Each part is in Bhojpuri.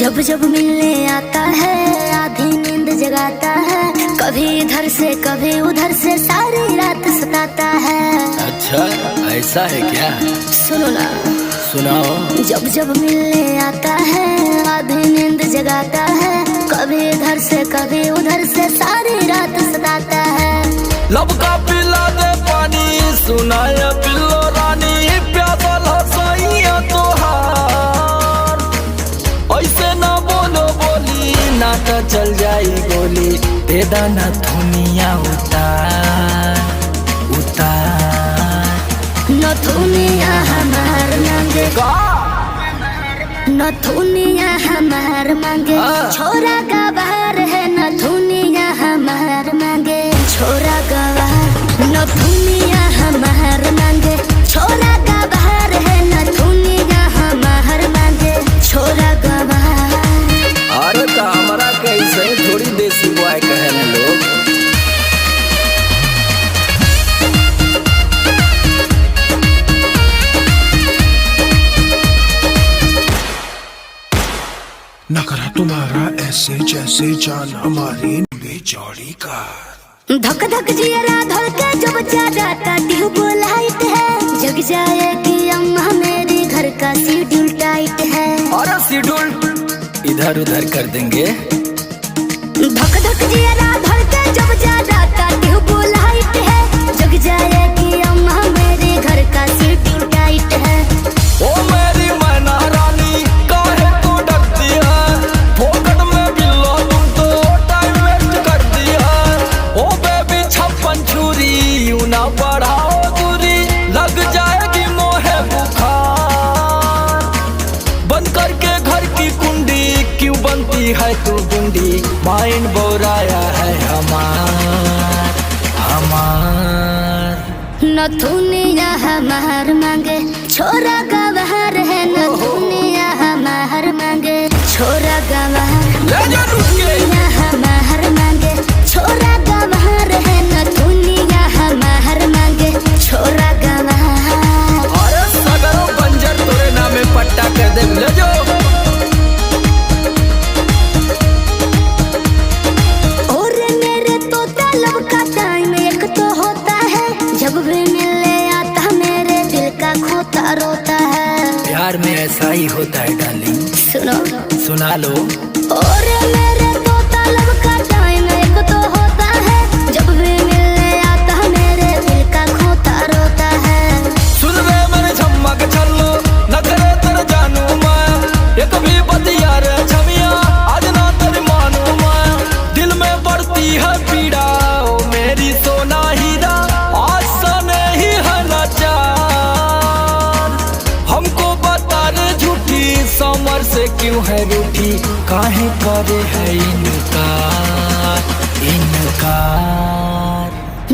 जब जब मिलने आता है आधी नींद जगाता है, कभी इधर से कभी उधर से सारी रात सताता है। अच्छा ऐसा है क्या? सुनो ना, सुनाओ। जब जब मिलने आता है आधी नींद जगाता है, कभी इधर से कभी उधर से सारी रात सताता है। लब का पिला दे पानी, सुनाया पिल्लो रानी, प्यासा हसाइया तोहार। ऐसे ना बोलो बोली, ना तो चल जाई गोली, दे दाना धुनिया उतार उतार। नथुनिया हमार मांगे, नथुनिया हमार मांगे, छोरा का बाहर है। नथुनिया हमार मांगे, छोरा का बाहर। नथुनिया हमार मांगे, छोरा का बाहर है। नथुनिया हमार मांगे, छोरा का बाहर। अरे तो हमारा कैसे थोड़ी देसी बॉय कहने लोग। नखरा तुम्हारा ऐसे जैसे जान हमारी बेचौड़ी का। धक धक जियरा धड़ के जब जाता ट्यूबलाइट है, जग जाएगी अम्मा मेरी घर का शेड्यूल टाइट है। और शेड्यूल इधर उधर कर देंगे। धक धक जियरा धड़ के जब जाता ट्यूबलाइट है, जग जाएगी अम्मा मेरी घर का शेड्यूल टाइट है। ओ मेरी मैना रानी काहे तू डरती है, फोकट में बिल्लो तुम तो टाइम वेस्ट कर दिया। ओ बेबी छप्पन छुरी, यूं ना बढ़ाओ दूरी, लग जाएगी मोहे बुखार। बंद करके घर की कुंडी, क्यों बनती है तू गुंडी, माइंड बोराया है हमार हमार। नथुनिया हमार मांगे, छोरा का बाहर है। नथुनिया हमार मांगे, छोरा का बाहर। नथुनिया हमार मांगे, छोरा का बाहर है। नथुनिया हमार मांगे, छोरा का बाहर। अरे सगरो बंजर तोरे नामे पट्टा कर दे, ले जो। और मेरे तो तलब का टाइम एक तो होता है, जब भी मिलने आता मेरे दिल का खोता रोता है। प्यार में ऐसा ही होता है डार्लिंग, सुनो सुना लो। और मेरे तो तलब का टाइम एक तो होता है, जब भी मिलने आता मेरे दिल का खोता रोता है। सुन रे मेरे झम्मक छल्लो, न करे तेरे जानू मैं, एक भी बतिया रे छमिया, आज ना तेरी मानू मैं। दिल में बढ़ती है पीड़ा, ओ मेरी सोना हीरा, आज सने ही है लाचार। हमको बता रे झूठी, समर से क्यों है रूठी, काहे करे है इनकार इनकार।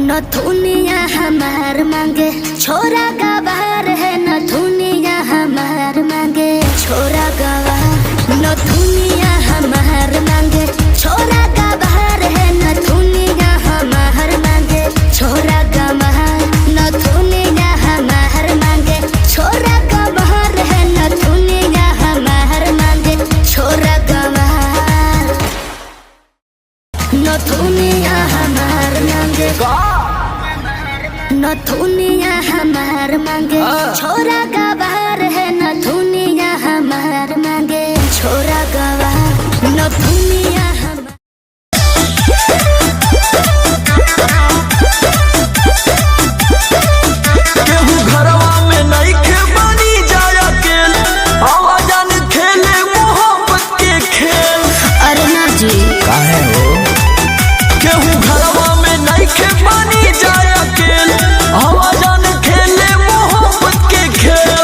नथुनिया हमार मांगे, छोरा का बाहर है। नथुनिया हमार मांगे, छोरा का बाहर। नथुनिया हमार मांगे, छोरा का बाहर है। नथुनिया हमार मांगे, छोरा का बाहर। नथुनिया हमार मांगे, छोरा का बाहर है। नथुनिया हमार मांगे, छोरा का बाहर। नथुनिया हमार मांगे, नथुनिया हमार मांगे, छोरा का बाहर है। नथुनिया हमार मांगे, छोरा का बाहर। नथुनिया केहू घरवा में नहीं खे बनी जाया केल, आवाजान खेले मोहब्बत के खेल। अरे ना जी काहे हो? केहू घरवा में नहीं खे बनी जाया केल, आवाजान खेले मोहब्बत के खेल।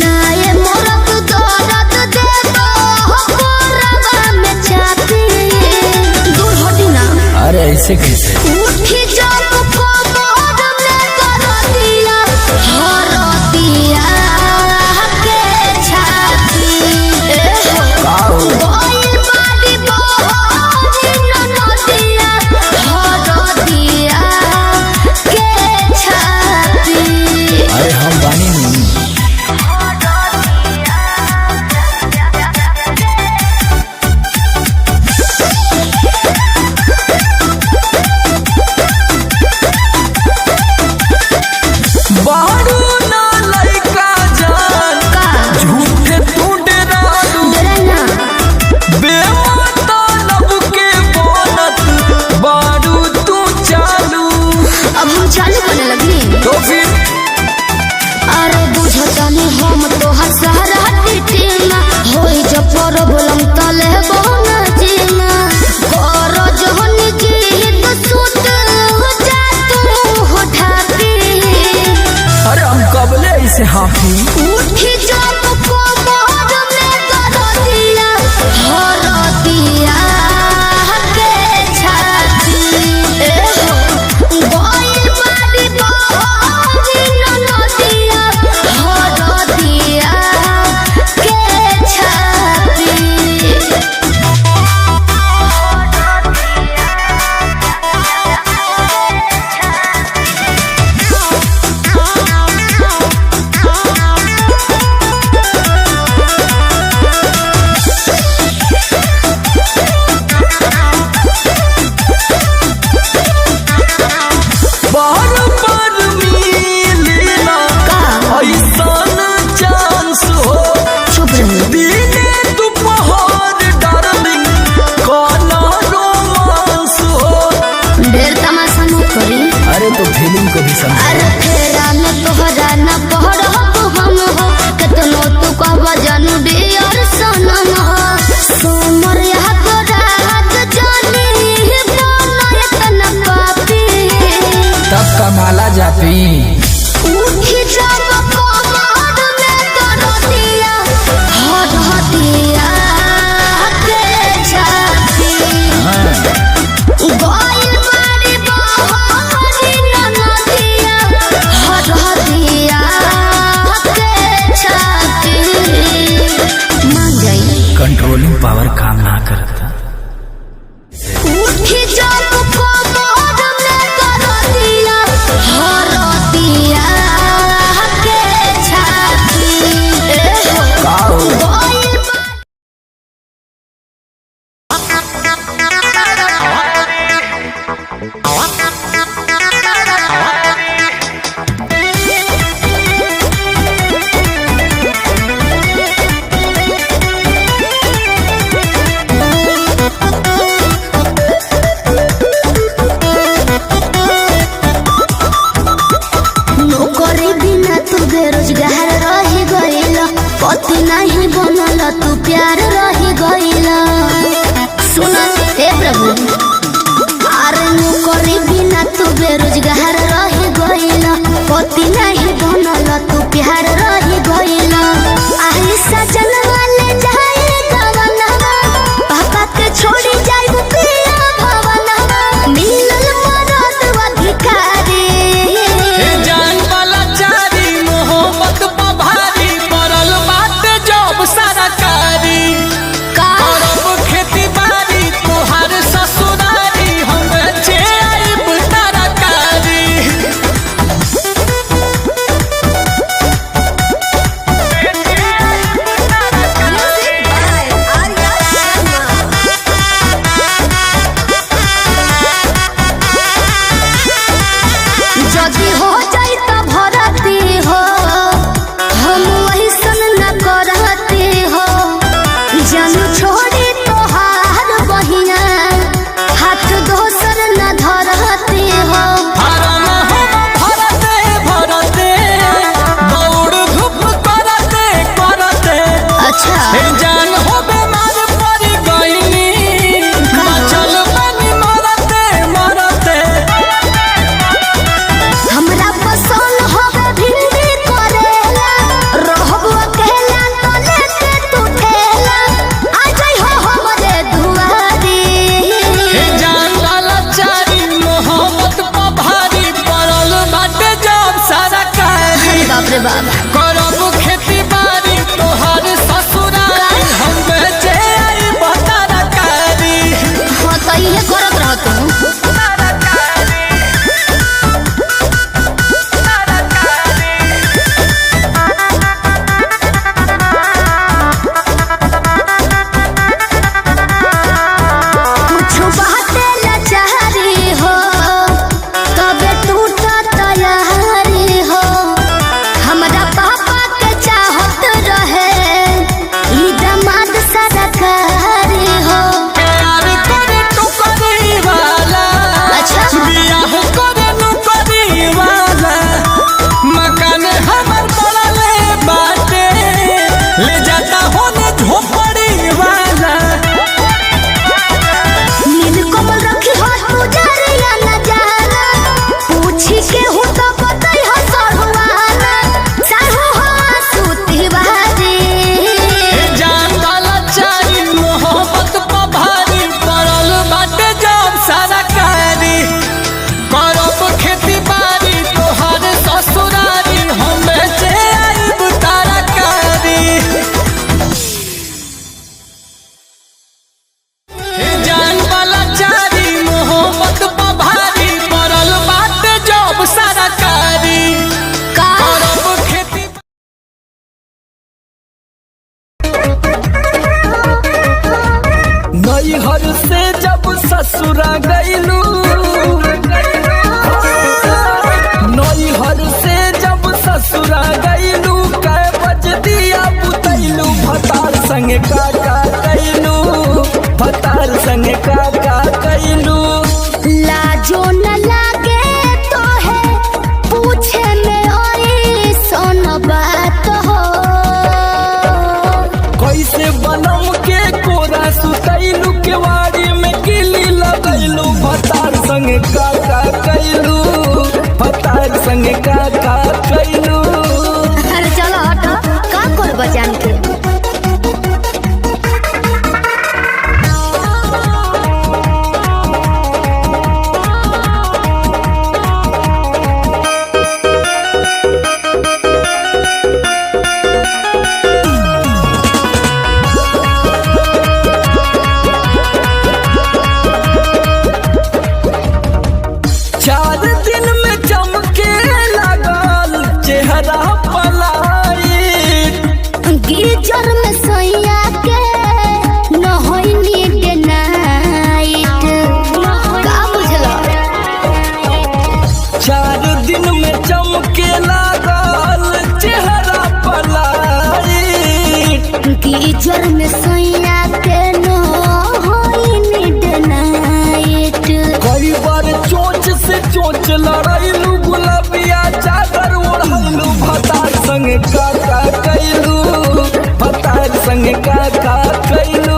ना ये मोरत दौलत दे दो, कोरवा में जाती दूर हटी ना। अरे ऐसे कैसे? उठी जाओ को मोर में कर दिया, हर दिया के छाती। कोई बाड़ी बोरी न दिया, हर दिया के छाती। अरे हम बानी नहीं। कंट्रोलिंग पावर काम ना करता। उठी जब कोमर में करतिया हरतिया के छाती बेरोजगार रही गईल, पति नहीं बनल तू प्यार रही गईल। सुन हे प्रभु, अरे नौकरी बिना तू बेरोजगार रही गईल, पति नहीं बनल तू प्यार रही गईल। आई सजन वाले जाए गवनवा, पापा के छोड़ी जाए पिया भवनवा, मिलल मरद अधिकारी। जदी हो जाई त भरती हो, हम वही सन न करती हो। जन छोड़ी तोहार बहिया, हाथ दोसर न धरती हो। अच्छा जान हो बीमार पड़ गईनी, चल बनी मरते मरते। हमरा पसंद होवे भिंडी करेला, रहबो अकेला तो लेके तू ठेला, आ जाई हो हमरे दुआरी। जान वाला चारी मोहब्बत पर भारी पड़ल बाटे जब सारा कारी। बाप रे बाप, करब खेती बाड़ी तोहर ससुराल, हम बेचे आई बता कारी। हाँ तो ये करत रह तू। कुछ बातें लाचारी हो, कबे टूटा तैयारी हो। हमरा पापा के चाहत रहे, ई दामाद सरकारी हो। प्यार करे टुकड़ी वाला, अच्छा बियाह करे नुकड़ी वाला। मकान हमर बनले बाटे, ले जाता होने झोपड़ी वाला। नील कमल रखी हो तू जरिया न जाना, पूछी के हूँ तो बताई हो सहुआना, साहू हो सूती बारी। जान वाला चारी मोहब्बत पर भारी पड़ल बाटे जब सारा कारी। करब खेती बाड़ी तोहर ससुरारी, हम बेचे आइब तारा कारी। जान वाला चारी मोहब्बत पर भारी पड़ल बाटे जब सारा कारी। करब खेती नैहर से जब ससुरा गईलू, नैहर से जब ससुरा गईलू, कै बज दिया बुतैलू, भतार संगे काका कैलू, भतार संगे काका कैलू। लाजो न लागे तो है पूछे में ओई सोन बात हो। कैसे बनम के कोरा सुतैलू, केवाड़ी में किली लगैलू, भतार संगे काका कैलू, भतार संगे काका कैलू। अरे चलो हटो, का करब जान के। जर में सैया के न होई नीड नाइट का बुझला 4 दिन में चमके लागल चेहरा पलाई की जर में सैया के न होई नीड नाइट कई बार चोंच से चोंच लड़ाइलू गुलाबिया चादर ओढ़लू भतार संग काका कैलू भतार संग काका कैलू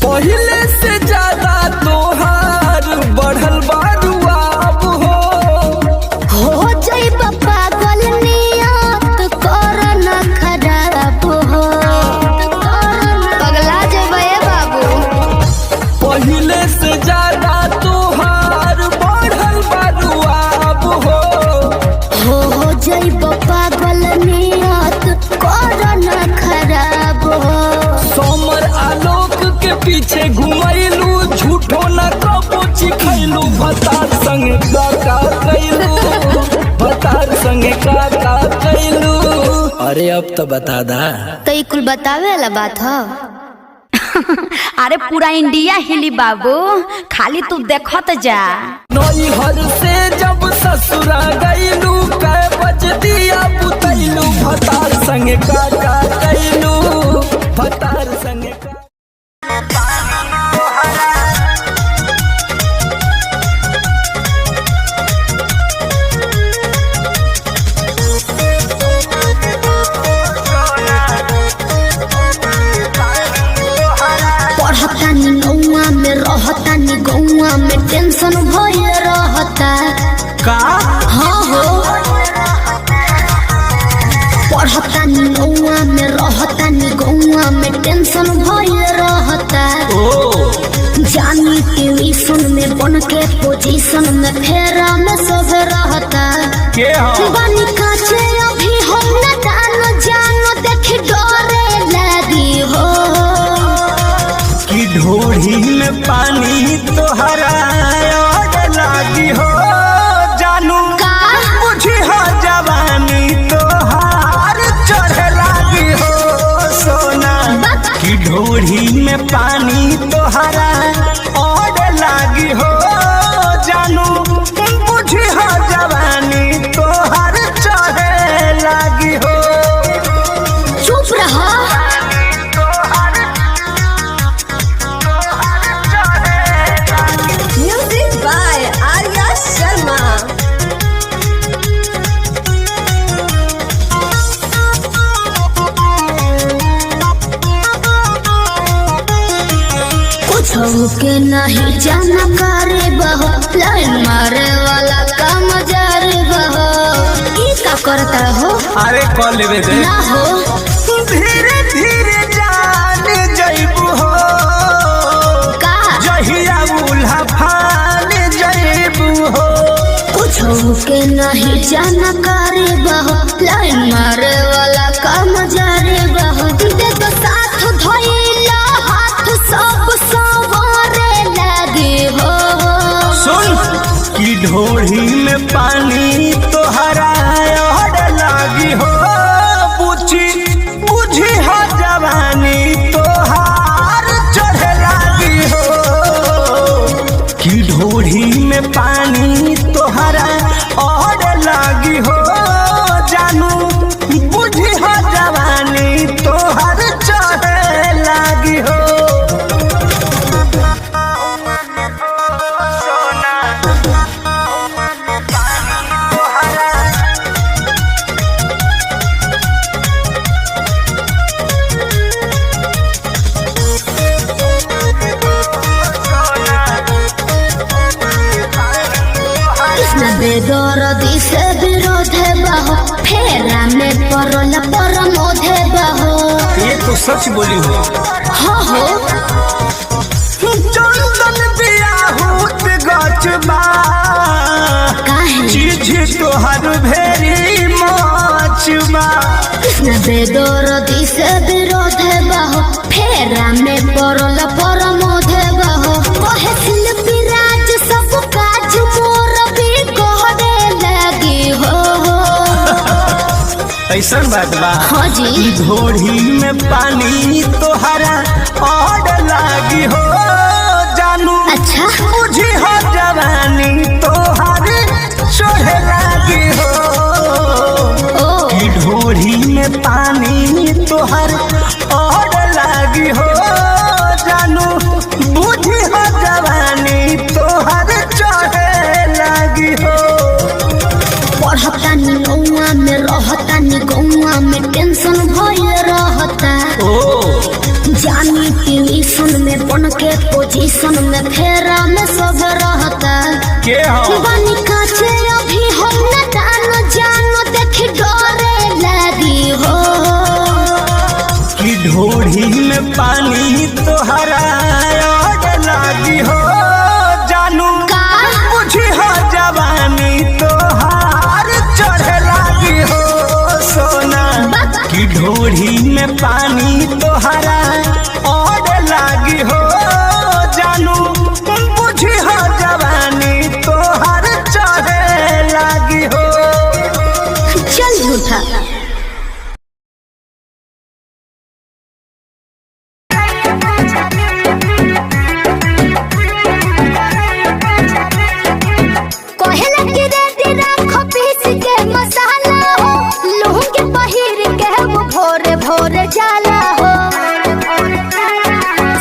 पहले से ज्यादा तोहार बढ़ल बारुआ अब हो जाइब पागल नियत कर न खराब हो पगला जेबे बाबू पहले से ज्यादा तोहार बढ़ल बारुआ अब हो जाइब पागल नियत कर न खराब हो सोमर आलोक के पीछे घुमैलू झूठो न कबो चिखैलू भतार संग काका कैलू भतार संग काका कैलू अरे अब तो बता दा तो कुल बतावे वाला बात हो अरे पूरा इंडिया हिली बाबू खाली तू देखत जा नैहर से जब ससुरा गईलू कै बज दिया बुतैलू भतार संग काका कैलू भतार संग पढ़तानी नौआ में रहतानी गौआ में टेंशन भइल रहता का हाँ हो पढ़तानी नौआ में रहतानी गौआ में टेंशन भइल रहता जानी ट्यूशन में बन के पोजीशन में फेरा में सब रहता के हो बानी काचे अभी हम न जानो देखी डरे लगी हो कि ढोढ़ी में पानी तोहरा और लागी हो जानू का बुझी हो जवानी तोहार चढ़े लागी हो सोना कि ढोढ़ी में पानी तोहरा और लागी हो जानू बुझी हो जवानी तोहार चढ़े लागी हो चुप रहा म्यूजिक बाय आर्या शर्मा कुछ के नहीं जाना करे बहो लाइन मारे वाला काम जारे बहो ई का करता हो अरे कॉल लेवे दे ना हो धीरे धीरे जान जइबू हो का जहिया उल्हा फान जइबू हो कुछ के नहीं जाना करे बहो लाइन मारे वाला काम जारे बहो दे तो साथ धइला हाथ सब सवारे लगे हो सुन कि ढोढ़ी में पानी तोहरा और लागी हो बुझी हो जवानी तोहार चढ़े लागी हो कि ढोढ़ी में पानी तोहरा और लागी हो जानू बुझी हो जवानी तोहार चढ़े लागी हो बेदर्दी से विरोध बहो फेरा में परल परमोध बहो ये तो सच बोली हो हाँ हो चंदन बियाहूत गचबा काहे चीज तोहर भेरी न बेदरदी से विरोध बहो फेरा में पड़ल परमोध बहो कहे शिल्पी राज सब काज मोर भी कहरे लगी हो। ऐसन बात बा हाँ जी घोड़ी में पानी तोहरा और लागी हो जानू अच्छा मुझे हो जवानी तोहर चढ़े लागी हो घोड़ी में पानी तोहर और लागी हो जानू बुझी हो जवानी तोहर चढ़े लागी हो। पढ़तानी गौआ में रहतानी गौआ में टेंशन भइल रहता जानी ट्यूशन में बन के पोजीशन में फेरा में सब रहता के हो बनी काचे अभी हम न जानो देख डरे लगी हो कि ढोढ़ी में पानी तोहरा और लागी हो जानू का बुझी हो जवानी तोहार चढ़े लागी हो सोना कि ढोढ़ी में पानी तोहरा और लागी हो जानू बुझी हो जवानी तोहार चढ़े लागी हो। चल झूठा कहेला कि रेडी राखो पीस के मसाला हो लूंगी पहिर के वो भोरे भोरे जाला हो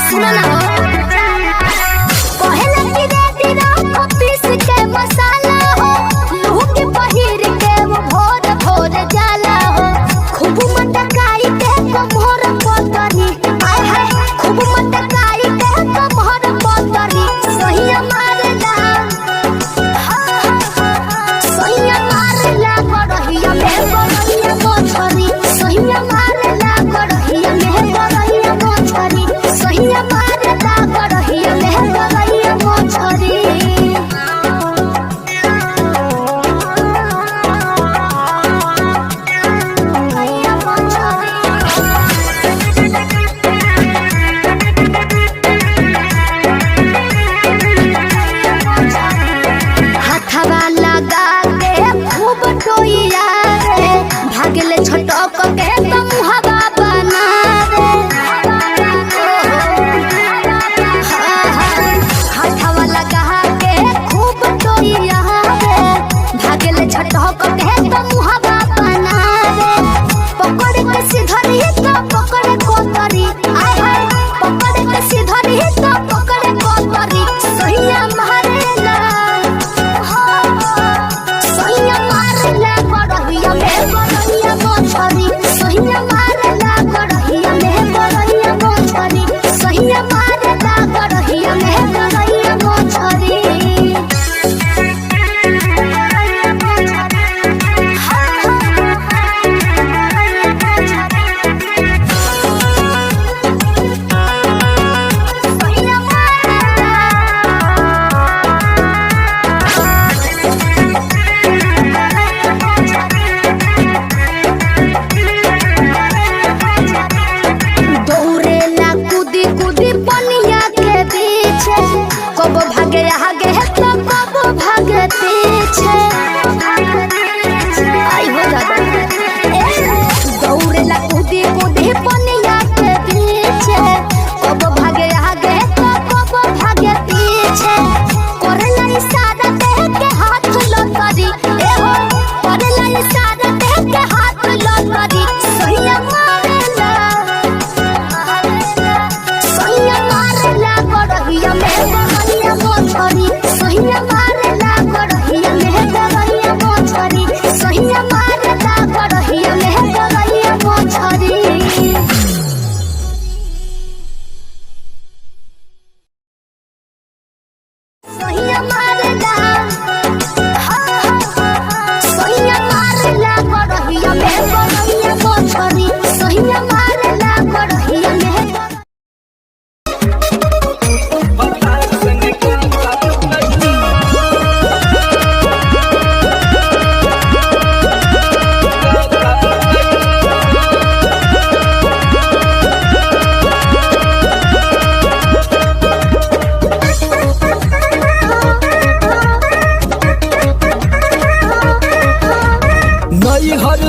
सुनो ना कहेला कि रेडी राखो पीस के मसाला हो लूंगी पहिर के वो भोरे भोरे जाला हो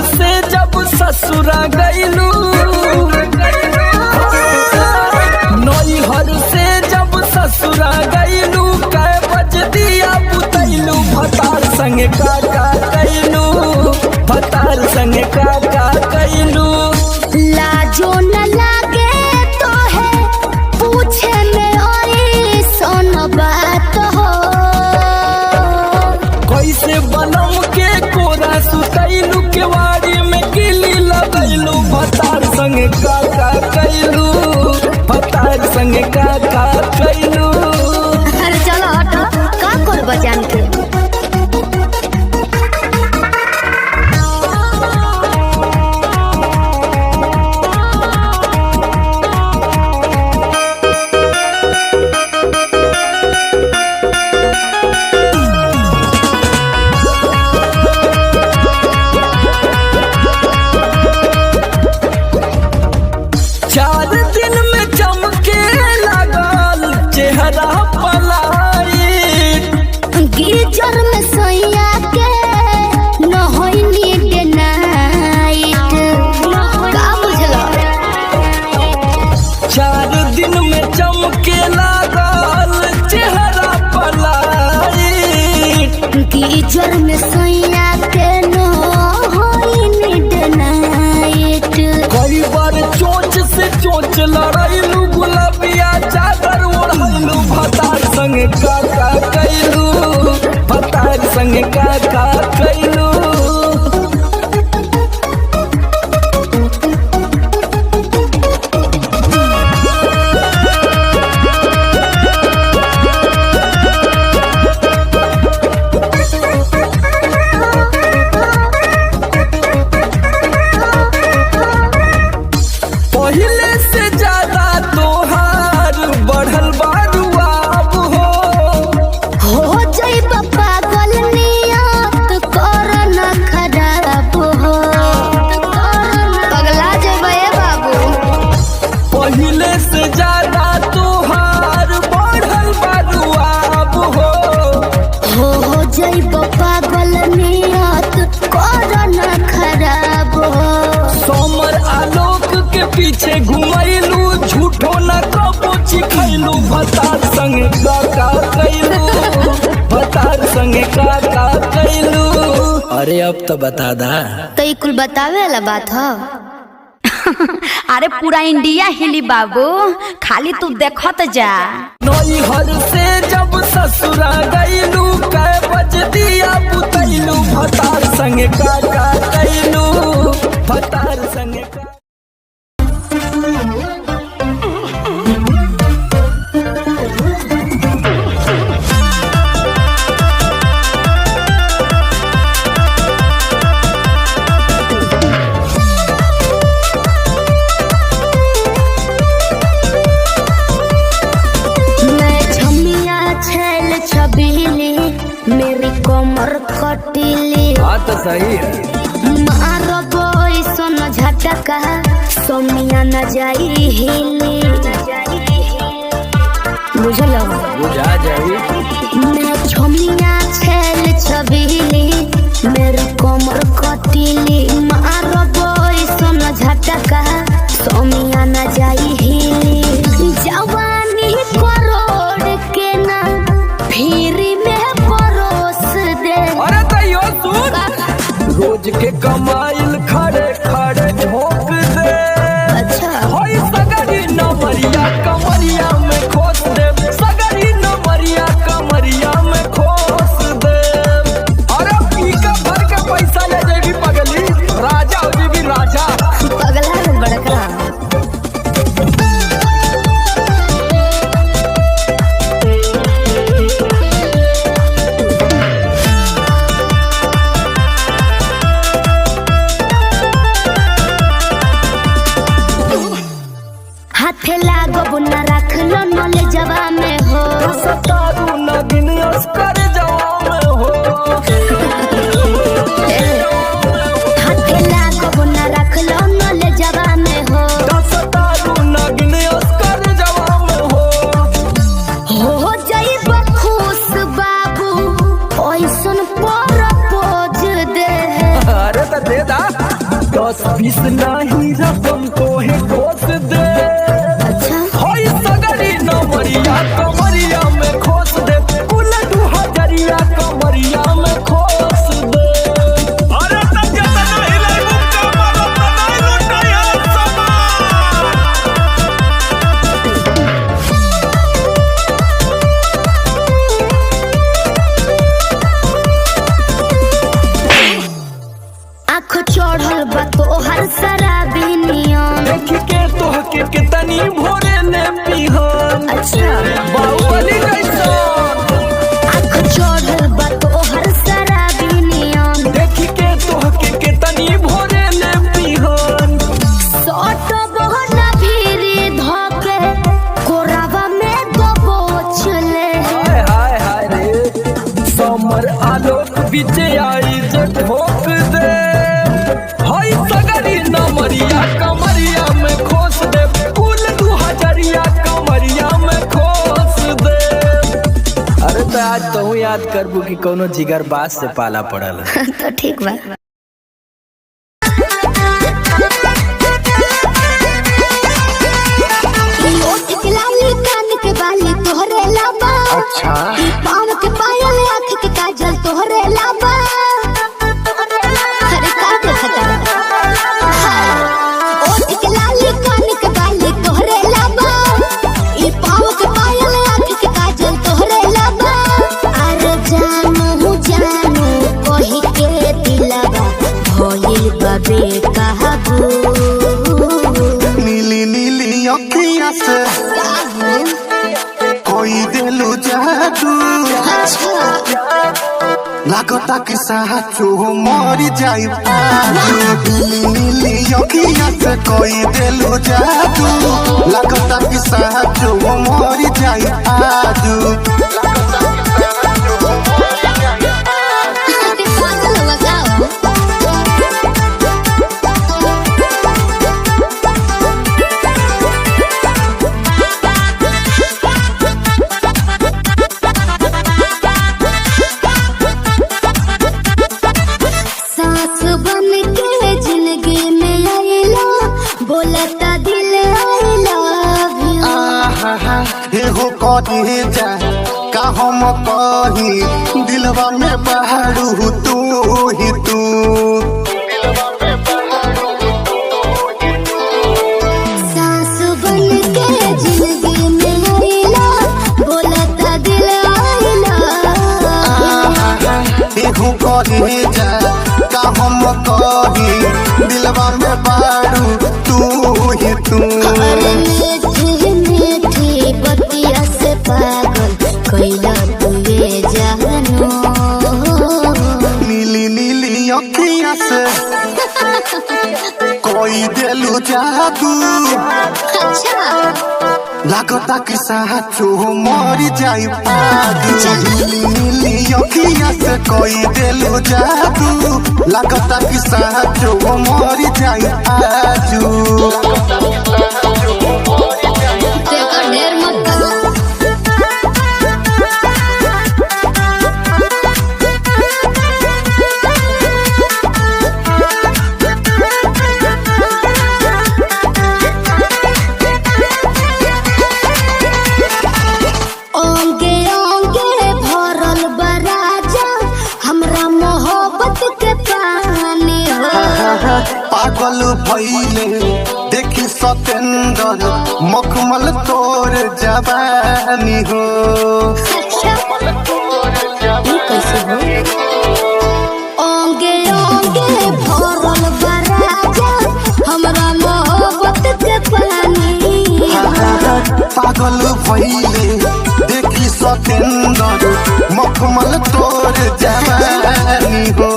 से जब ससुरा गईलू, नैहर से जब ससुरा गईलू, कै बज दिया बुतैलू, भतार संगे का कैलू, भतार संगे का कैलू। लाजो न लागे तो है पूछे में ओई सोन बात हो। कैसे बनम के कोरा सुतैलू, केवाड़ी में किली लगैलू, भतार संगे का कैलू, भतार संगे का कैलू। अरे चलो हटो, का कर बजान के। चार दिन में चमके लगल चेहरा पलाई, गीजर में सोया के न होई नीड नाइट। का बुझलो? चार दिन में चमके लगल चेहरा पलाई, गीजर में सोया के न होई नीड नाइट। कई बार चोंच से चोंच लड़ैलू, गुलाबिया चादर ओढ़ैलू, भतार संगे का कैलू, भतार संगे का कैलू। पहले से ज्यादा तोहार बढ़ल बारुआब हो जाइब पागल नियत कर न खराब हो। पगला जेबे बाबू। पहले से ज्यादा तोहार बढ़ल बारुआब हो जाइब पागल नियत कर न खराब हो। सोमर आलोक के पीछे घुमैलू, झूठो न कबो चिखैलू, भतार संगे का कैलू, भतार संगे का कैलू। अरे अब तो बता दा। तो ये कुल बतावे वाला बात हो। अरे पूरा इंडिया हिली बाबू, खाली तू देखत जा। नैहर से जब ससुरा गईलू, कै बज दिया बुतैलू, भतार संगे का कैलू, भतार संगे का। मैं छमिया छेल छबीली, मेरी कमर कटीली। बात तो सही है। मारो बोई सोन झटका, सोमिया न जाई हिली। बुझलो? बुझा जाई। मैं छमिया छेल छबीली, मेरी कमर कटीली। मारो बोई सोन झटका, सोमिया न जाई हिली। जवानी करोड़ के ना फिरी में परोस दे। अरे तैयो सुन, रोज के कमाइल खड़े खड़े ठोक दे। अच्छा होई सगरी नमरिया कमरिया में खोस दे, सगरी नमरिया कमरिया में खोस दे। अरे पी का भर के पैसा ले जेबी पगली, राजा हो जेबी राजा। पगला है बड़का। 10-20 नहीं रकम को है खोस दे। अच्छा होई सगरी नमरिया कमरिया में खोस दे, कुल 2000 कमरिया में खोस दे। अरे तज्जा नहीं ले मुक्का मारो नहीं लुटाया आँख चढ़ल बा तोहर शराबी नियम। देख के तोहके कितनी भोरे ने पीहन। अच्छा बाहुबली जैसा आँख चढ़ल बा तोहर शराबी नियम। देख के तोहके कितनी भोरे ने पीहन। सट बहना भीरी धोके कोरावा में दबोच ले। हाय हाय हाय रे समर आलोक बीच आई जे ठोक दे। हाय सगरी नमरिया कमरिया में खोस दे, कुल 2000 कमरिया में खोस दे। अरे तो आज तो याद करबू कि कोनो जिगर बास से पाला पड़ल। तो ठीक बा। अच्छा पाँव के पायल आँख के काजल तोहरे लाबा। अरे का देखता ओठ के लाली कान के बाली तोहरे लाबा। ई पाँव के पायल आँख के काजल तोहरे लाबा। अरे जानू जानू कही के दिलवा भइल बाबे कहबू। नीली नीली अखियाँ से कोई दिलु जादू। लागता कि साचो मरी जाई आजू। नीली नीली अखियाँ से कोई दिलु जादू। लागता कि साचो मरी जाई आजू। सास बन के जिंदगी में आइला, बोलता दिल I love you। एहो कहे जा का हम कही दिलवा में बहरू तू ही तू। सास बन के जिंदगी में आइला, बोलता दिल I love you। एहो कहे जा का हम कही दिलवा में बहरू तू ही तू। अरे मीठी मीठी बतिया से पागल कैला तू ये जानू। नीली नीली अखियाँ से कोई दिलु जादू। अच्छा लागता कि साचो मरी जाई आजू। नीली नीली अखियाँ से कोई दिलु जादू। लागता कि साचो मरी जाई आजू। देखो ढेर मत ओंगे ओंगे भरल बराजा हमरा मोहब्बत के पानी हो। पागल भइले देखी सतेंद्र मखमल तोर जवानी हो। ये कैसे हो? ओंगे ओंगे भरल बराजा हमरा मोहब्बत के पानी हो। पागल भइले देखी सतेंद्र मखमल तोर जवानी हो।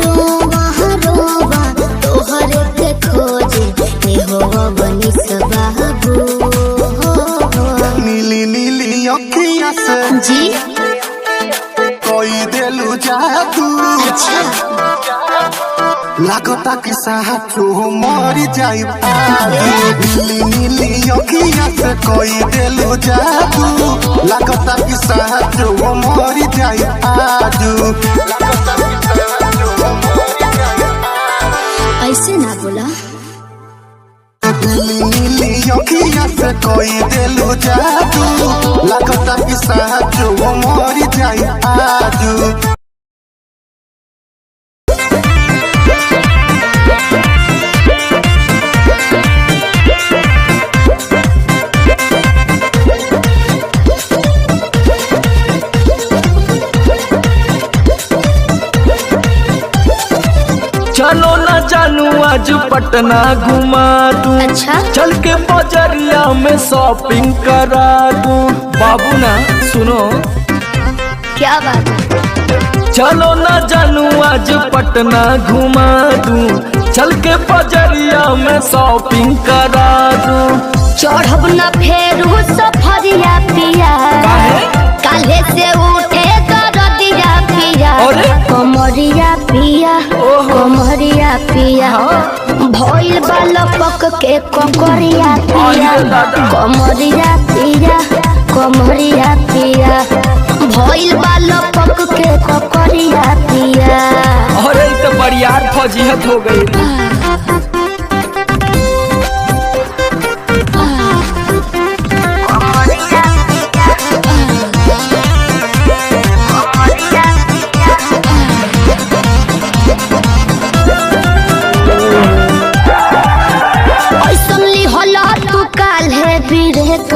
रोवा रोवा तोहरे के खोजे ए हो बनी सबाबू। नीली नीली अखियाँ से जी कोई दिलु जादू। लागता कि साचो मरी जाई आजू। नीली नीली अखियाँ से कोई दिलु जादू। लागता कि साचो मरी जाई आजू। ऐसे ना बोला। नीली अखिया से कोई देलू जादू लागता कि साचो मर जाई आजू। चलो ना जानू आज पटना घुमा दूं। अच्छा। चल के बजरिया में शॉपिंग करा दूं। बाबू ना सुनो, क्या बात है? चलो ना जानू आज पटना घुमा दूं। चल के बजरिया में शॉपिंग करा दूं। चढ़ब न फेरू सफरिया पिया, काले से उठे दरदिया पिया। अरे? कमरिया पिया, कमरिया पिया, भइल बालपक के ककरिया पिया। कमरिया पिया, कमरिया पिया, भइल बालपक के ककरिया पिया। अरे तो बरियार फजीहत हो गई।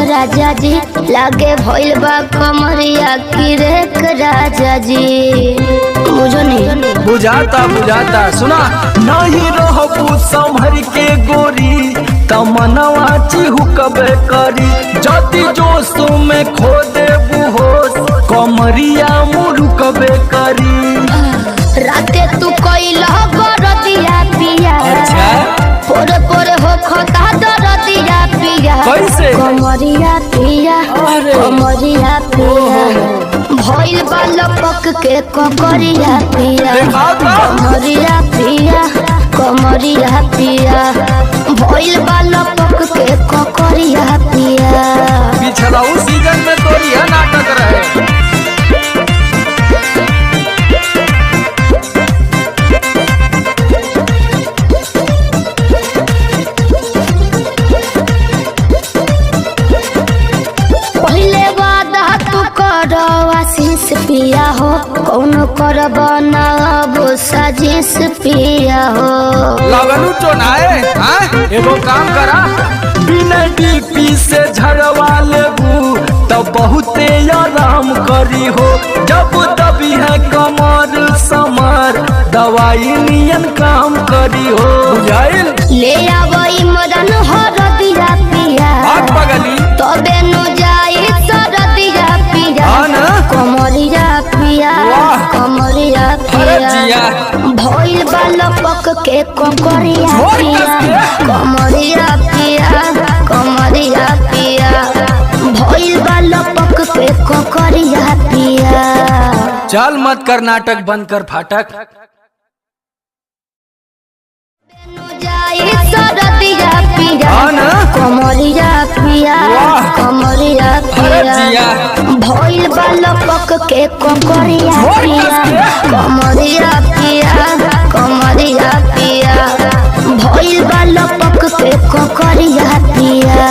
राजा जी लागे भइल बा कमरिया की रेख राजा जी। बुझो नहीं? बुझाता बुझाता। सुना नहीं रहबू संभर के गोरी तमनवा चिहुकबे करी। जति जोश में खो देबू होश कमरिया मुरुकबे करी। राते तू कइला गरदिया पिया। अच्छा। पोरे पोरे हो खता दरदिया पिया। कैसे? कमरिया पिया, कमरिया पिया, भइल बालपक के ककरिया पिया। कमरिया पिया, कमरिया पिया, भइल बालपक के ककरिया पिया। पिछला उस सीजन में तो यह नाटक रहे। आशीष पिया हो, कौन करब ना अब साजिश पिया हो। लगनू चोनाए। एगो काम करा, बिना डीपी से झड़वा लेबू तो बहुते आराम करी हो। जब दबी है कमर समर दवाई नियन काम करी हो। बुझाइल? ले आवई मदन हरदिया पिया, पगली तबे नु जाई सरदिया पिया। कमरिया पिया, कमरिया पिया, भइल बालपक के ककरिया पिया। कमरिया पिया, कमरिया पिया, भइल बालपक के ककरिया पिया। चल मत कर नाटक, बंद कर फाटक। सरदिया पिया, कमरिया पिया, कमरिया पिया, भइल बालपक के ककरिया पिया। कमरिया पिया, कमरिया पिया, भइल बालपक के ककरिया पिया।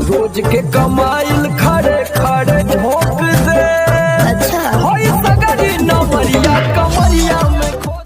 रोज के कमाइल खड़े खड़े झोंक दे। अच्छा। होई सगरी नमरिया कमरिया में खो।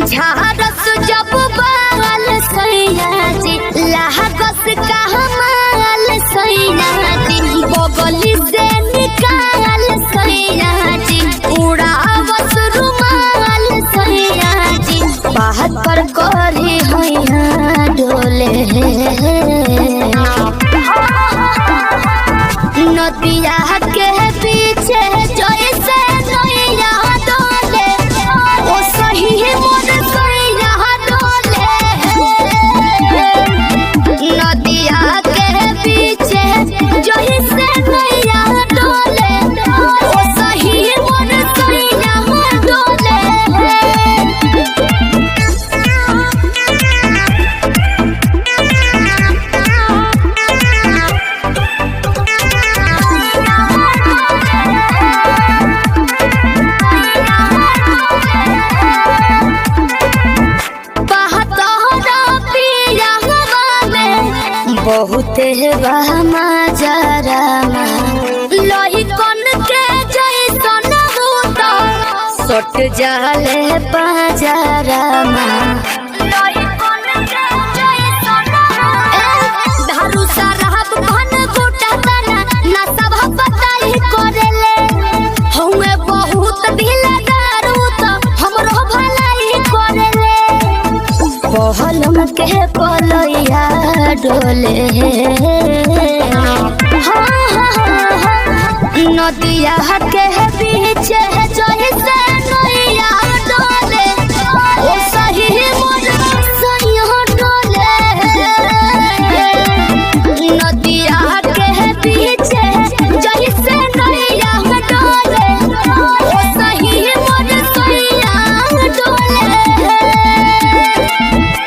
झारस जब बाल सैया जी, लाहकस का हमाल सैया जी, बगली से निकाल सैया जी, उड़ावस रुमाल सैया जी, बात पर करी हैया डोले। नदिया के पीछे जैसे नैया डोले, ओ सही मोर सैया डोले। नदिया बहुते बहमा जरामा लोही कन के जैसन होता सट जाले पाजरामा लोही कन के जैसन धारू सरहब घन गोटा तना ना सब बताई करेले हउए बहुत ढीलादार तो हमरो भलाई करेले पहलम के पलैया डोले नदिया के पीछे जैसे नैया डोले ओ सही मोर सैया डोले नदिया के पीछे जैसे नैया डोले ओ सही मोर सैया डोले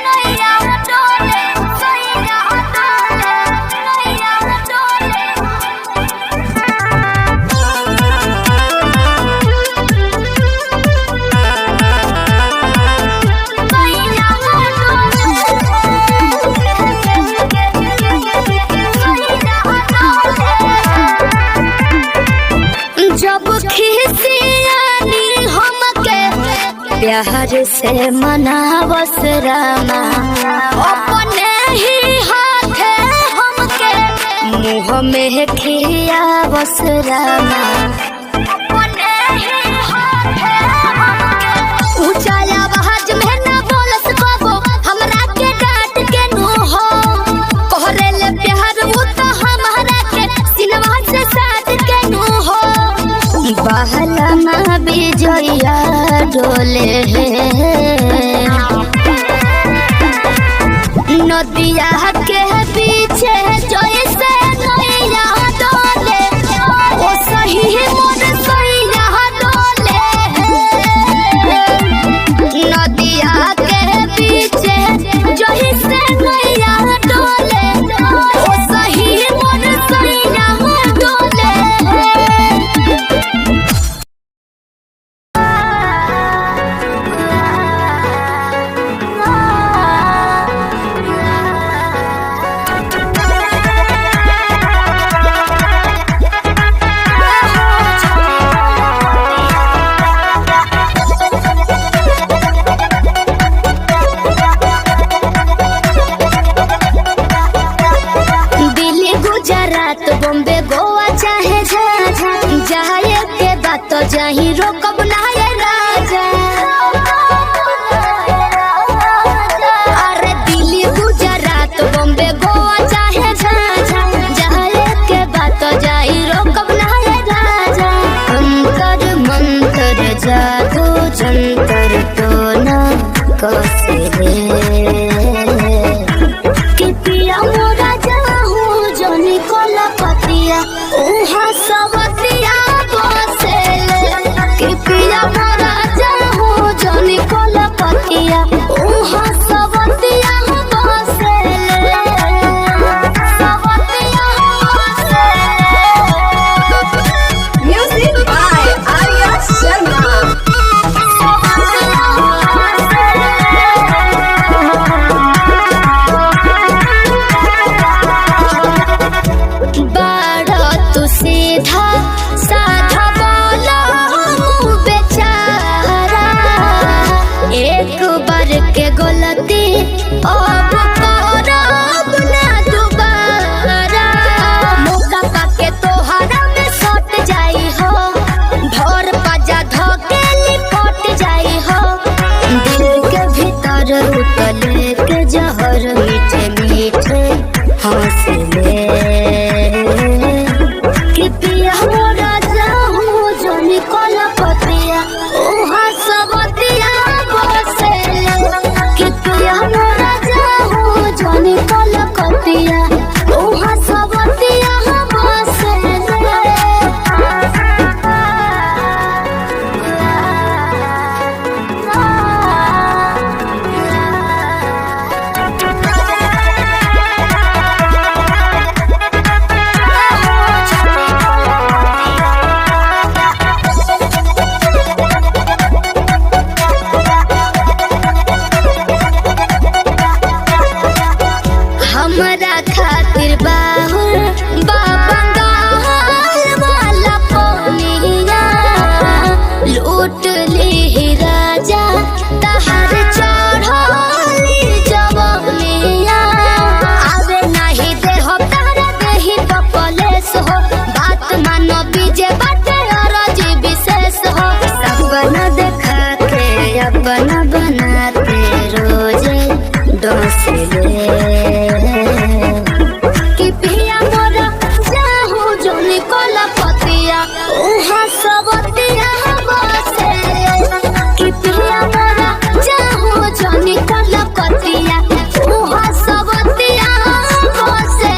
नैया डोले सैया डोले नैया डोले जब खिसियानी हमके प्यार से मनावस रामा अपने ही हाथे हमके मुँह में खियावस रामा अपने ही हाथे हमके ऊंचा आवाज में ना बोलस कबो हमरा के डांट के नो हो कहरेले प्यार वो तो हमारा के सिनवा से साथ के नो हो बहलमा बिजया डोले नदिया के पीछे जैसे नैया डोले ओ सही मोर सैया डोले नदिया के पीछे जैसे नैया डोले ओ सही मोर सैया डोले दिल्ली गुजरात बॉम्बे गोवा चाहे झाझा जाए के बात तो जाही रोकब ना ये राजा अरे दिल्ली गुजरात बॉम्बे गोवा चाहे झाझा जाए के बात तो जाही रोकब ना ये राजा अंतर मंतर जादू जंतर तो ना कसे कि पिया मोरा जाहू जनी कोला पतिया उहा सबतिया बसेले कि पिया मोरा जाहू जनी कोला पतिया उहा सबतिया बसेले सबतिया बसेले म्यूजिक बाय आर्या शर्मा बड़ा तू सीधा साधा बोला हूँ बेचारा एक बार के गलती अब करब ना दोबारा मौका पाके तोहरा में सट जाई हो भोर पजा धोके लिपट जाई हो दिल के भीतर उतले के जहर मीठे मीठे हंसले कि पिया मोरा जाहू जनी कोला पतिया उहा सबतिया बसेले कि पिया मोरा जाहू जनी कोला पतिया उहा सबतिया बसेले खातिर बाहुर बाबंगाल वाला पोनिया लूट ली राजा तहर चढ़ली जवनिया आवे नहीं दे हो तारा देही तो कलेस हो बात मानो बीजे बाटे और जी विशेष हो सपना देखा के अपना बना के रोजे डोसले कि पिया मोरा जाहू जो निकल पतिया उहाँ सबतिया बसे कि पिया मोरा जाहू जो निकल पतिया उहाँ सबतिया बसे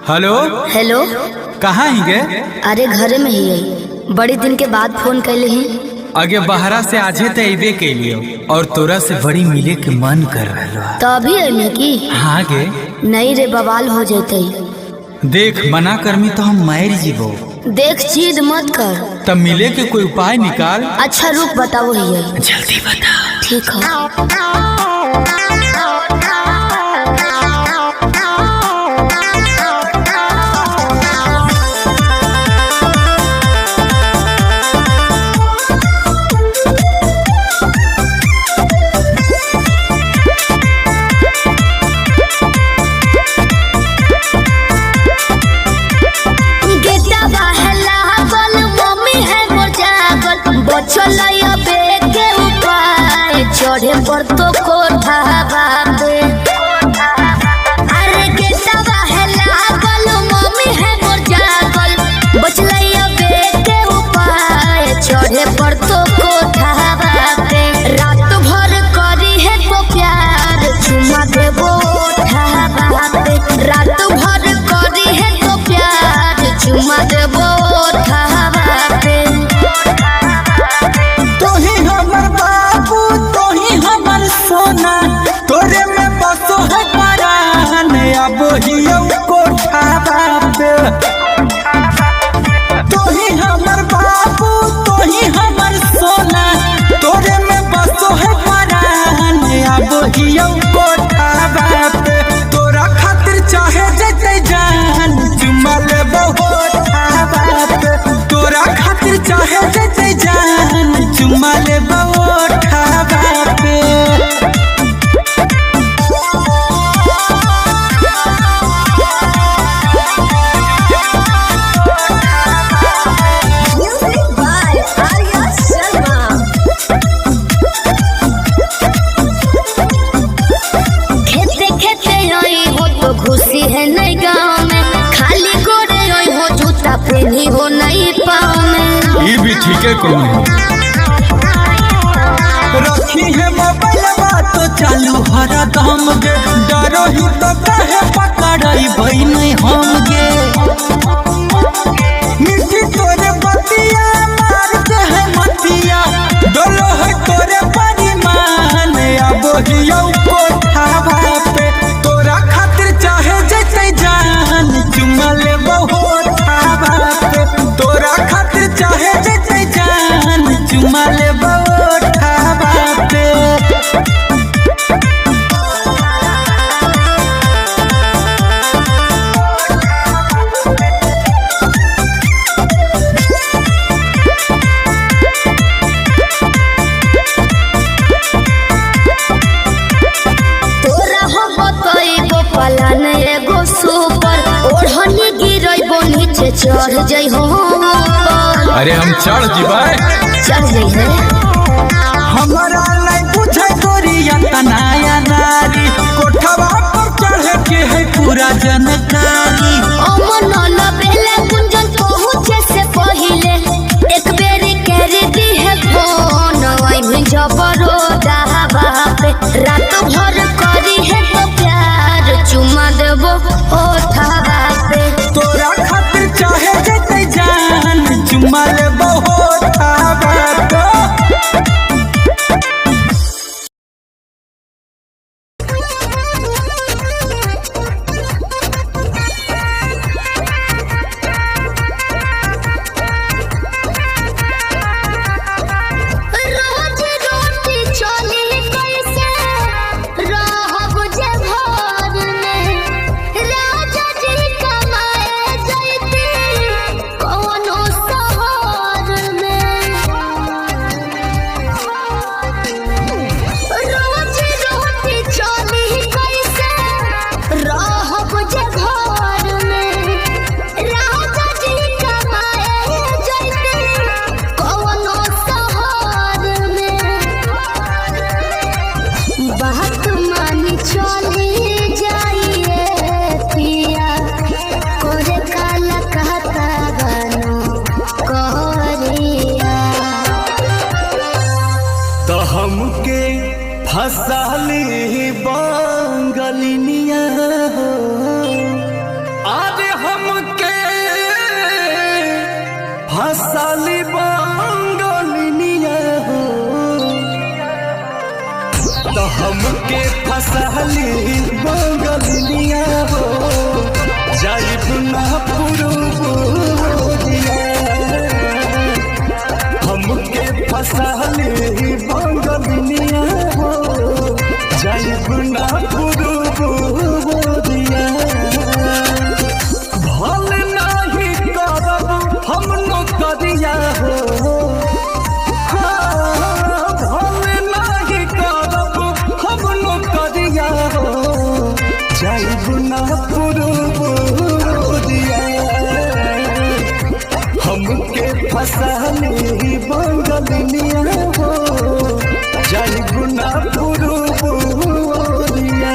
हेलो हेलो, कहाँ ही गे? अरे घरे में ही है। बड़ी दिन के बाद फोन कैले हैं। आगे बहरा से आजे तो अबे के लिए और तोरा से बड़ी मिले के मन कर रहा। तो अभी अने की? हाँ गे। नहीं रे, बवाल हो जाते। देख मना करमी तो हम मार जीवो। देख जिद मत कर। तब मिले के कोई उपाय निकाल। अच्छा रुक बताओ ही है। जल्दी बता। ठीक है। चढ़े पर तो कोठा बाबे अरे गेटवा है लागल मम्मी है मोर जागल बचलैया बेटे उपाय चढ़े पर तो कोठा बाबे रात भर करी है तो प्यार चुमा देबो ओठा बाबे रात भर करी है तो प्यार चुमा देबो ओठा बाबे सोना तोरे में बसो है परान अब हियो कोठा बाबे तोही हमर बाबू तोही हमर सोना तोरे में बसो है परान अब हियो कोठा बाबे तोरा खातिर चाहे जते जान चुमा लेबो ओठा बाबे तोरा खातिर चाहे जते जान चुमा लेबो ओठा बाबे खुशी है नहीं गाँव में खाली गोरे हो जूता पहनी हो नहीं पाँव में ये भी ठीक है। कौन रखी है मोबाइल बात तो चालू हरा दम गे डरो ही तो कहे पकड़ाई भाई नहीं हम गे मिट्टी तोरे बतिया मार दे है मतिया डोलो है तोरे परिमान अब हियो कोठा बापे तोरा खातिर चाहे जते जान चुमा लेबो ओठा बापे तोरा खातिर चाहे जते जान चुमा लेबो ओठा बापे पलान एगो सुपर ओढ़नी गिरैबो नीचे चढ़ जाइ हो। अरे हम चढ़ जीवाए। चढ़ जाइ है हमरा नहीं पूछे गोरिया तनाया नारी कोठवा पर चढ़े के है पूरा जानकारी अमन लबेले गुंजन पहुंचे से पहिले एक बेरी कर दी है फोन आई में जबरो दावा पे रात भर करी है तो प्यार चुमा देबो ओठा पे तोरा खातिर चाहे जते जान चुमा लेबो ओठा पे हमके फसाली बांगलिनिया हो आज हमके फसाली बांगलिनिया हो तो हमके फसाली बांगलिनिया हो जाइब ना पुरुबोरिया हमके फसाली बांगलिनिया हो जाइब ना पुरुबोरिया भल नाही करब हम नौकरिया हो भल नाही करब हम नौकरिया हो जाइब ना पुरुबोरिया हमके फसाली बांगलिनिया हो जाइब ना पुरुबोरिया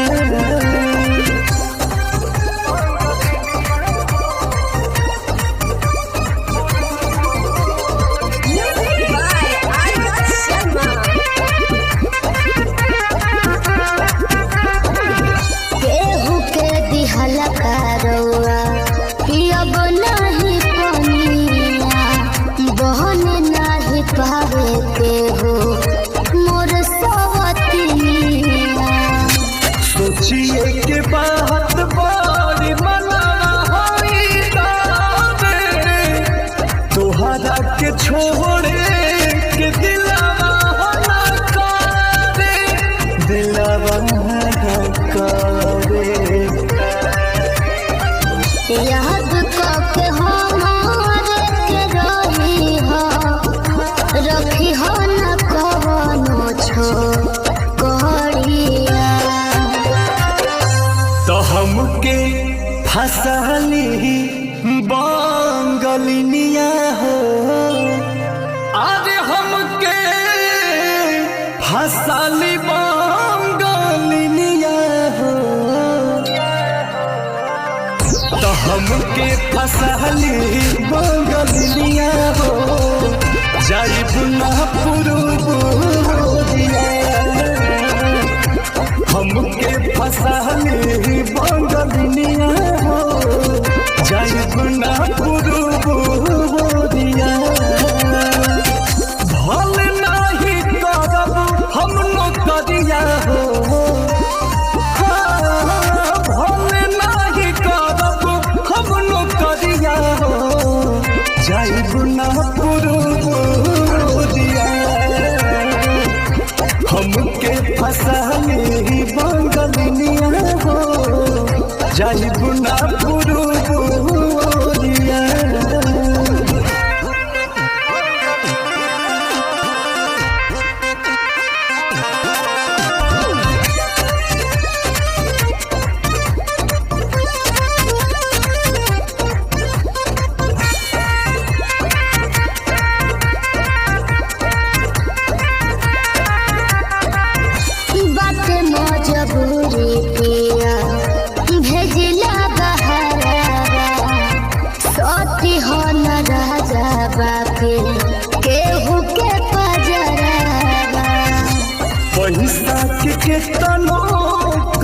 केहू के दिहल करौआ पियब नाही पनिया बहन नाही पावे केहू मोर सवतिनिया सोचिए के बात बड़ी मना होई दावे तोहरा के छोड़े के दिलवा ना करे दिलवा ना करे याद करके हमारे के रही हो रखी हो न कवनो छोकरिया तो हमके फसाली बांगलिनिया हो आज हमके फसाली बांगलिनिया हो तो हमके फसाली बांगलिनिया हो जाइब ना पुरुबोरिया हमके फसाली बांगलिनिया हो जाइब ना पुरुबोरिया भल नाही करब हम नौकरिया हो भल नाही करब हम नौकरिया हो जाइब ना पुरुबोरिया हमके फसाली बांगलिनिया हो जाइब ना पुरुबोरिया बात मजबूरी पिया भेजिला बहरावा सती हो न राजा बाके केहू के पजरावा पैसा के केतनो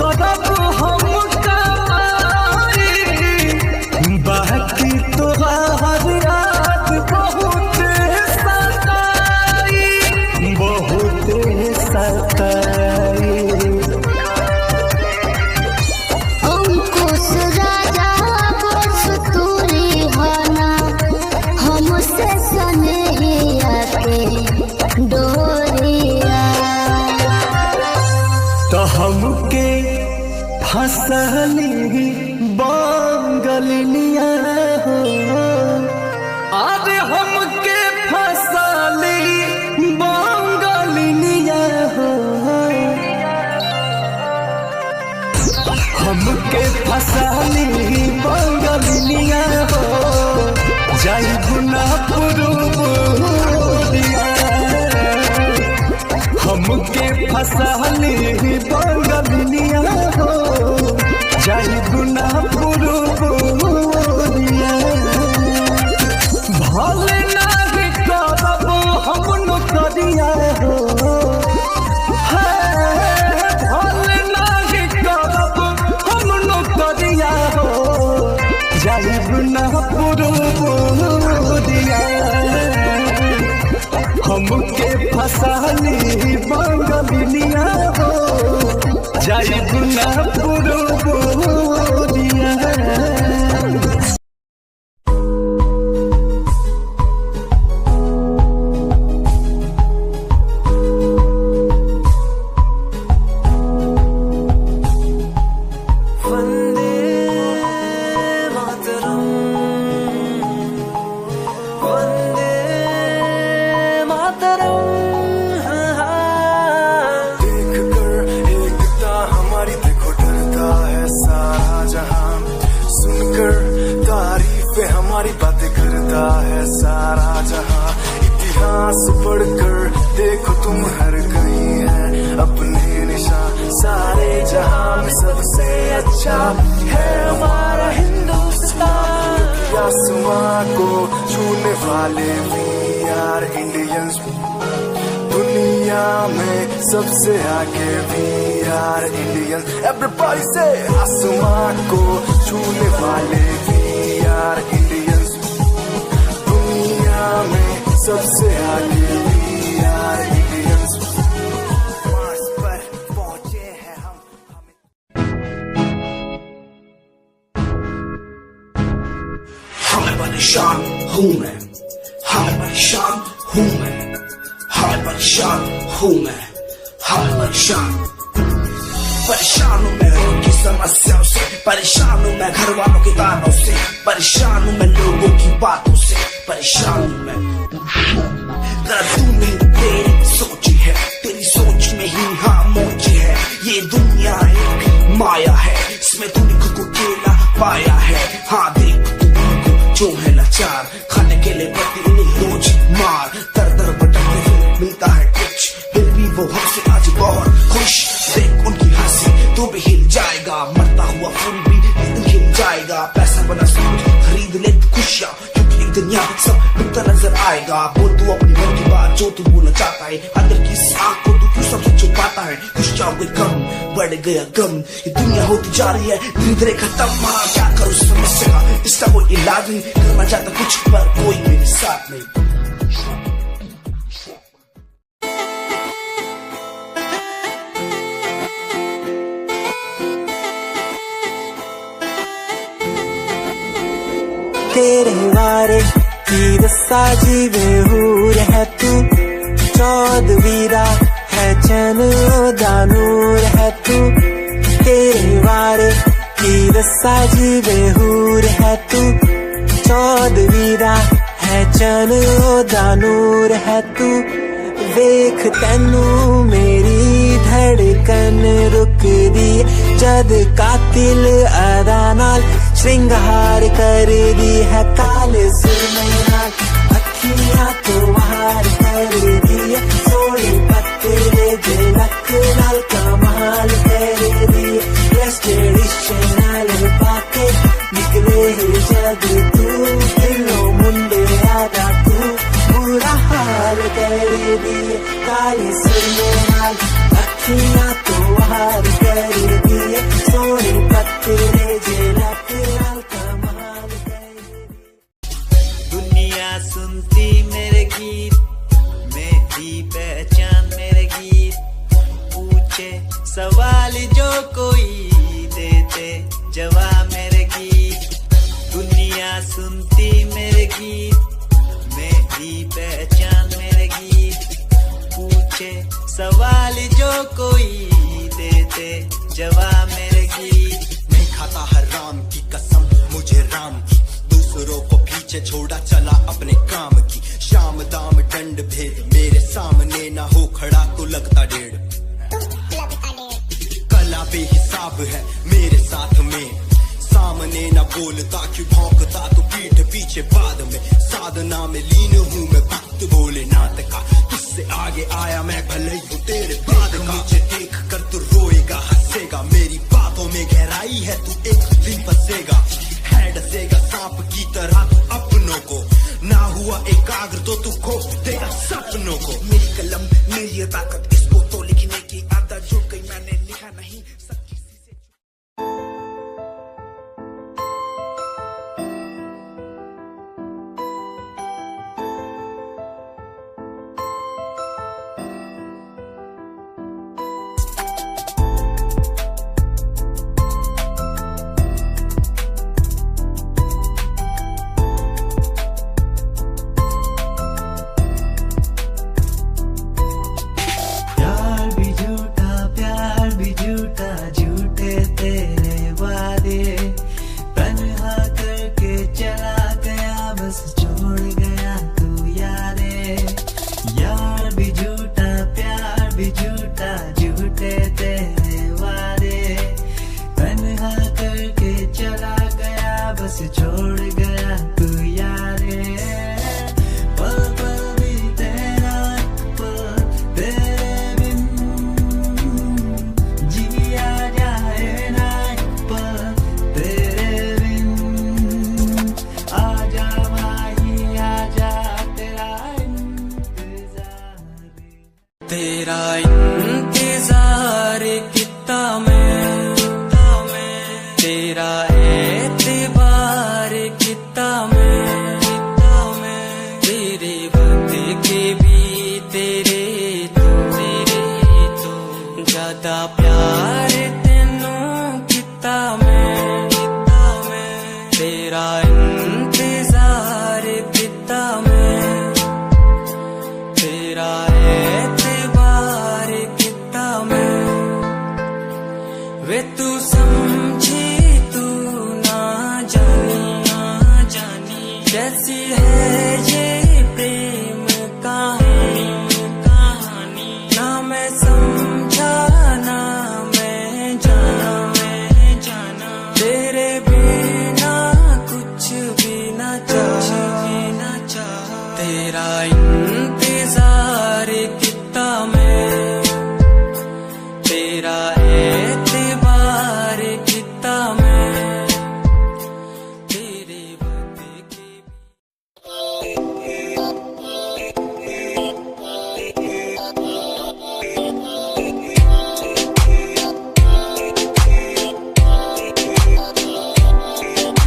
करब हम कमाई बाकी तोहार याद बहुत सताई अंकुश राजा बस तूरी होना हमसे सनेहिया के डोरिया तो हमके फसली बांगलिनिया हो आज हमके फसली बांगलिनिया हो हमके फसली बांगलिनिया हो जाइब ना पुरुबोरिया हमके फसाली बांगलिनिया हो जाइब ना पुरुबोरिया भल नाही करब हम नौकरिया हो बसाली बंगलिया हो जाई बुना पुरबोरिया। हमारी बातें करता है सारा जहां, इतिहास पढ़कर देखो तुम हर कहीं है अपने निशान, सारे जहां में सबसे अच्छा है हमारा हिंदुस्तान। आसमां को छूने वाले भी यार इंडियंस, दुनिया में सबसे आगे भी यार इंडियंस। एवरीबॉडी से आसमां को छूने वाले भी यार इंडियंस, दुनिया में सबसे आगे भी यार इंडियंस। मार्स पर पहुंचे हैं हम। हाय परेशान हूँ मैं, हाय परेशान हूँ मैं, हाय परेशान हूँ मैं, हाय परेशान हूँ मैं रोग की समस्याओं से, परेशान हूँ मैं घर वालों के तानों से, परेशान हूँ मैं लोगों की बातों से, परेशान हूँ मैं। जरा तू नहीं तेरी सोची है, तेरी सोच में ही खामोशी है, ये दुनिया एक माया है, इसमें तूने खुद को अकेला पाया है। हाँ देख तू जो है लाचार, खाने के लिए पड़ती उन्हें रोज मार, दर दर भटकते फिर मिलता है कुछ, फिर भी वो हमसे आज बहुत खुश। देख उनकी हंसी तो भी हिल जाएगा, मरता हुआ फूल भी हिल जाएगा, पैसा बना सब कुछ खरीद ले खुशियाँ, क्योंकि एक दिन यहाँ सब मिलता नजर आएगा। बोल तू अपनी मन की बात जो तू बोलना चाहता है, अंदर की आँख को तू क्यों सबसे छुपाता है। खुशियाँ हुई कम बढ़ गया गम, ये दुनिया होती जा रही है धीरे धीरे खत्म। हाँ क्या करूँ समस्या का, इसका कोई इलाज नहीं, करना चाहता कुछ पर कोई मेरे साथ नहीं। तेरे वारे की दसा जीवे हूर है तू, चौदवीरा है चैन दानूर है तू। तेरे वारे की दसा जीवे हूर है तू, चौदवीरा है चैन दानूर है तू। वेख तेनू मेरी धड़कन रुक दी, जद कातिल अदा नाल श्रृंगार कर दी है, काले सुरमैया अखियां तो वार कर दी है, सोने पत्ते झलक नाल कमाल कर दी। यस ट्रेडिशनल पाके निकले जग तू, दिलो मुंडे आदा तू बुरा हाल कर दी, काले सुरमैया अखियां तो वार कर दी है, सोने पत्ते झलक नाल कमाल कर दी। दुनिया सुनती मेरे गीत, मेरी पहचान मेरे गीत, पूछे सवाल जो कोई देते जवाब मेरे गीत। दुनिया सुनती मेरे गीत, मेरी पहचान मेरे गीत, पूछे सवाल जो कोई देते जवाब मेरे गीत। नहीं खाता हराम की कसम मुझे राम की, दूसरों को पीछे छोड़ा चला अपने काम की। शाम दाम दंड भेद मेरे सामने ना हो खड़ा तो लगता डेढ़। कला बेहिसाब है मेरे साथ में, सामने ना बोलता क्यों भौंकता तो पीठ पीछे बाद में। साधना में लीन हूँ मैं भक्त भोलेनाथ का, तुझसे आगे आया मैं भले ही हूँ तेरे बाद का। मुझे देख कर तू रोएगा हंसेगा, मेरी बातों में गहराई है तू एक दिन फंसेगा। है डसेगा सांप की तरह तू अपनों को, ना हुआ एकाग्र तो तू खो देगा सपनों को। मेरी कलम मेरी ताकत, इसको तो लिखने की आदत जो कहीं मैंने लिखा नहीं सब किसी से। ज्यादा प्यार तेनू किता मैं तेरा इंतजार किता मैं तेरा एतबार किता मैं वे तू समझी तू ना जानी कैसी है ये प्रेम कहानी ना मैं समझा ना मैं जाना तेरे बिना कुछ भी ना चाह तेरा इंतजार किता मैं तेरा एतबार किता मैं तेरे बदले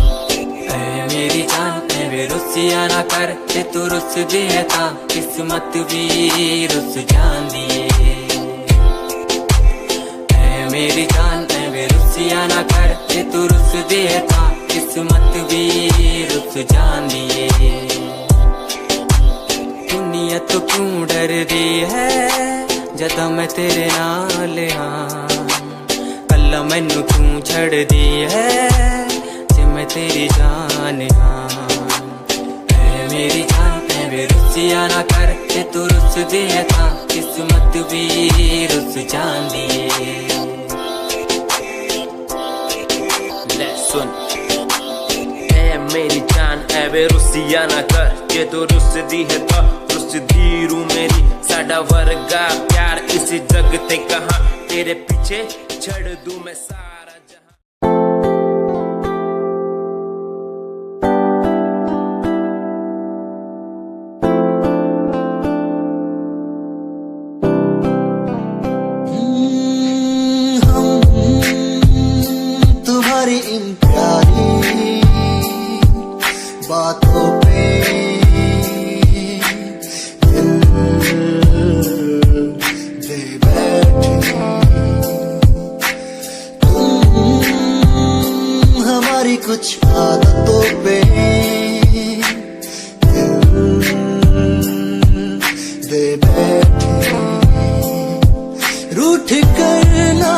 मेरी जान में रुसिया ना कर जे तू रुस दिए ता किस्मत भी रुस जांदी मेरी जान में रुसिया ना कर जे तू रुस दिए ता किस्मत भी रुस जांदी दुनिया तो क्यों डर दी है जदा मैं तेरे नाल हाँ कल्ला मैनू क्यों छड़ दी है मैं तेरी जान हाँ मेरी जान में रुसिया ना कर जे तू रुस दिए था किस्मत भी रुस जांदी ले सुन मेरी जान वे रुसिया ना कर जे तू रुस दी है था रुस दी रू मेरी साडा वर्गा प्यार इस जग ते कहां तेरे पीछे छड़ दूं मैं सारा इन प्यारी बातों पे दिल दे बैठे तुम हमारी कुछ आदतों पे दिल दे बैठे रूठ करना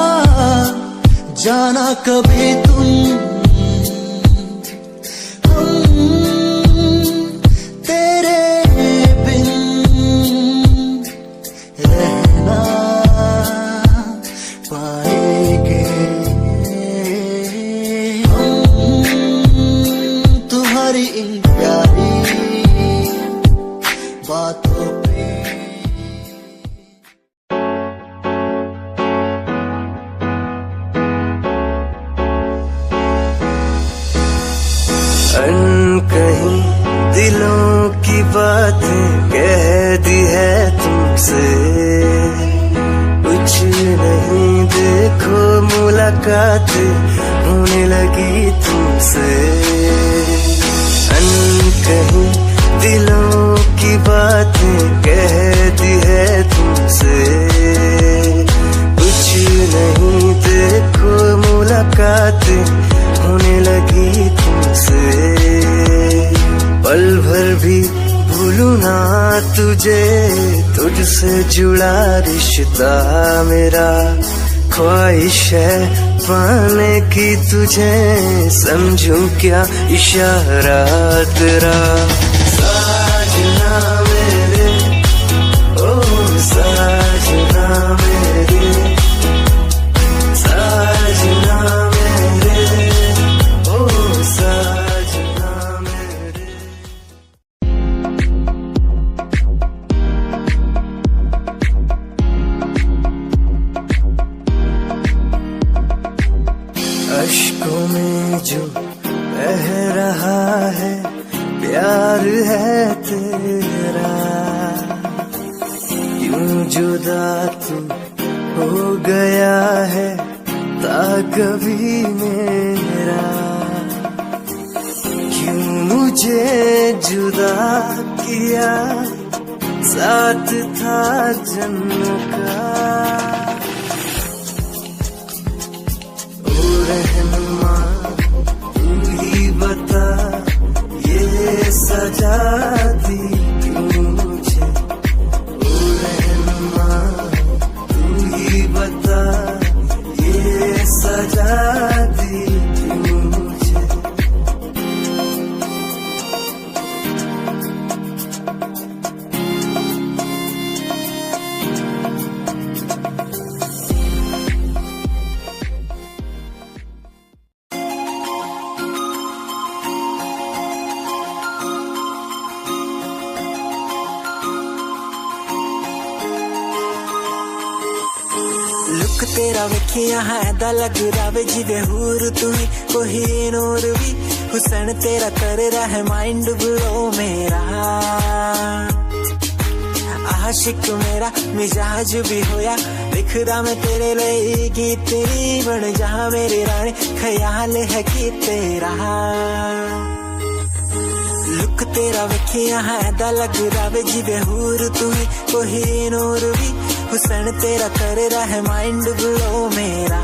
जाना कभी तुम तेरे बिन रहना पाएंगे तुम्हारी इन प्यारी बातों पे कहीं दिलों की बातें कह दी है तुमसे कुछ नहीं देखो मुलाकात होने लगी तुमसे कहीं दिलों की बातें कह दी है तुमसे कुछ नहीं देखो मुलाकात होने लगी तुमसे पल भर भी भूलूं ना तुझे तुझसे जुड़ा रिश्ता मेरा ख्वाहिश है पाने की तुझे समझूं क्या इशारा तेरा साजना मेरे ओ साजना मेरे साजना अश्कों में जो बह रहा है प्यार है तेरा क्यों जुदा तू हो गया है ता कभी मेरा क्यों मुझे जुदा किया साथ था जन्म का रहनुमा तू ही बता, ये सजा दी क्यों मुझे, ओ रहनुमा तू ही बता, ये सजा दी क्यों मुझे। लुक तेरा वेखिया है दा लग रहा जिवे हूर तू ही कोई नूर भी, हुसन तेरा कर रहा है माइंड ब्लो मेरा, आशिक मेरा मिजाज भी होया, लिखदा मैं तेरे लिए गीत तेरी बन जा मेरी रानी, ख्याल है कि तेरा। लुक तेरा वेखिया है दा लग रहा जिवे हूर तू ही कोई नूर भी, हुसन तेरा कर रहा है माइंड ब्लो मेरा,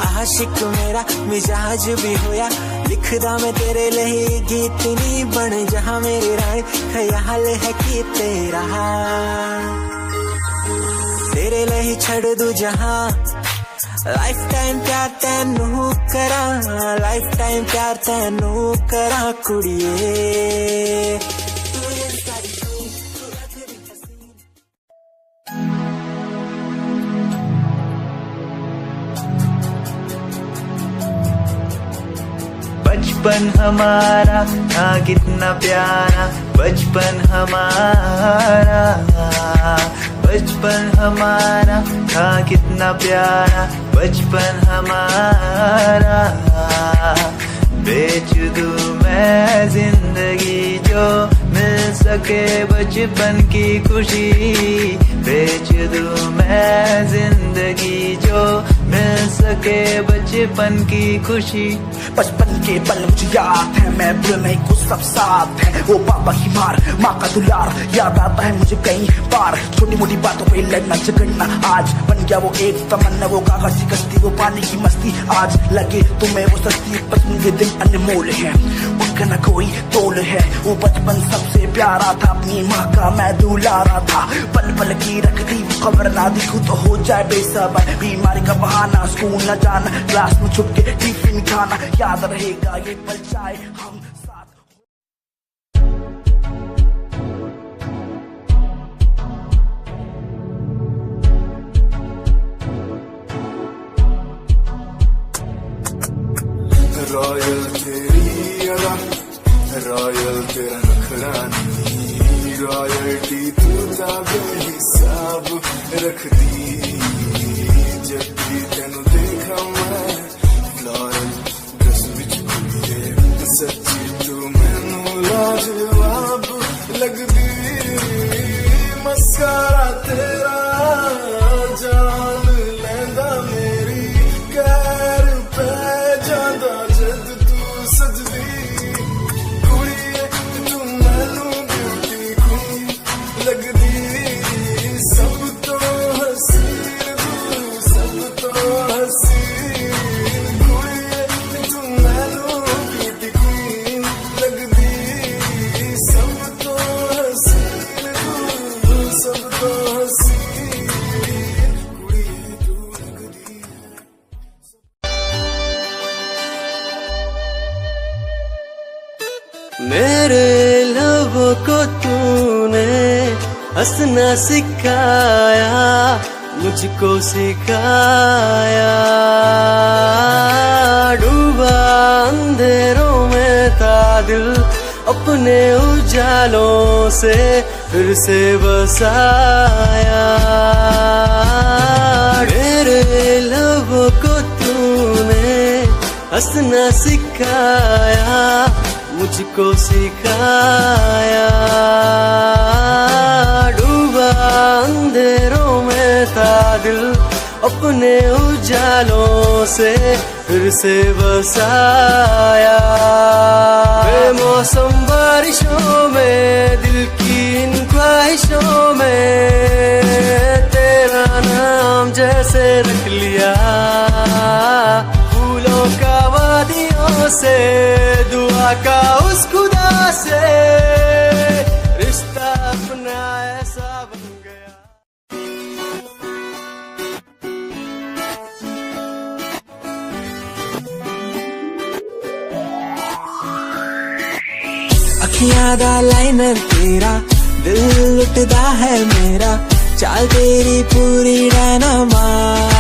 आशिक मेरा मिजाज भी होया, लिखदा मैं तेरे लिए गीत नी बन जा मेरी रानी, ख्याल है कि तेरा। तेरे लिए छड़ दू जहां, लाइफ टाइम प्यार तैनू करा, लाइफ टाइम प्यार तैनू करा कुड़िए। बचपन हमारा था कितना प्यारा, बचपन हमारा, बचपन हमारा था कितना प्यारा, बचपन हमारा। बेच दूं मैं जिंदगी जो मिल सके बचपन की खुशी, बेच दूं मैं जिंदगी जो मिल सके बचपन की खुशी। बचपन के पल मुझे याद है, मैं भूल नहीं कुछ सब साथ है, वो पापा की मार, माँ का दुलार याद आता है मुझे कई बार, छोटी मोटी बातों पे लड़ना झगड़ना आज बन गया वो एक तमन्ना, वो कागज की कश्ती वो पानी की मस्ती, आज लगे तुम्हें वो सस्ती, बचपन के दिन अनमोल है, उनका न कोई तोल है, वो बचपन सबसे प्यारा था, अपनी माँ का मैं दुलारा था, पल पल की रखती खबर ना दिखूं तो हो जाए बेसबर, बीमारी का बहाना, स्कूल न जाना, क्लास में छुप के टिफिन खाना, याद रहेगा ये पल चाहे हम साथ। रॉयल तेरी अदा, रॉयल तेरा नखरानी, रॉयल्टी तू जागे हिसाब रख दी, जब भी तेनू देखा मैं फ्लोरल ड्रेस विच कुड़िए, सच्ची तू मैनू लाजवाब लगदी, मस्कारा तेरा जान लैंदा मेरी, कैर पै जांदा जद तू सजदी, कुड़िए तू मैनू ब्यूटी क्वीन लगदी, सब तो हसीन तू सब तो हसीन, कुड़िए तू मैनू ब्यूटी क्वीन लगदी, सब तो हसीन तू सब तो हसीन, कुड़िए तू लगदी। मेरे लबों को तूने हंसना सिखाया, मुझको सिखाया, डूबा अंधेरों में था दिल, अपने उजालों से फिर से बसाया, मेरे लबों को तूने हंसना सिखाया, मुझको सिखाया, डूबा अंधेरों में था दिल, अपने उजालों से फिर से बसाया, बेमौसम बारिशों में दिल की इन ख्वाहिशों में तेरा नाम जैसे रख लिया, से दुआ का उस खुदा से रिश्ता अपना ऐसा बन गया। अखियां दा लाइनर तेरा दिल लुटदा है मेरा चाल तेरी पूरी डायनामाइट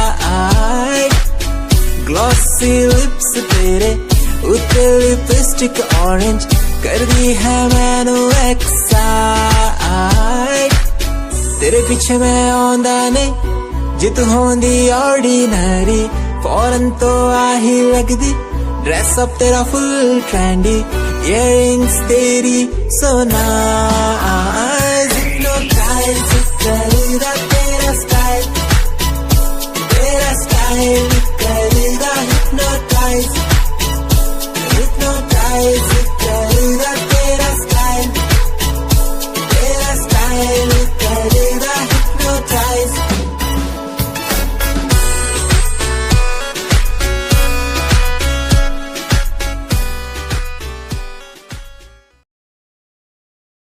ग्लॉसी लिप्स तेरे उत्ते लिपस्टिक ऑरेंज कर दी है मैनू एक्साइट तेरे पीछे मैं आंदा नहीं जे तू होंदी ऑर्डिनरी फौरन तो आही लगदी ड्रेस अप तेरा फुल ट्रेंडी इयररिंग्स तेरी so nice hypnotize तेरा स्टाइल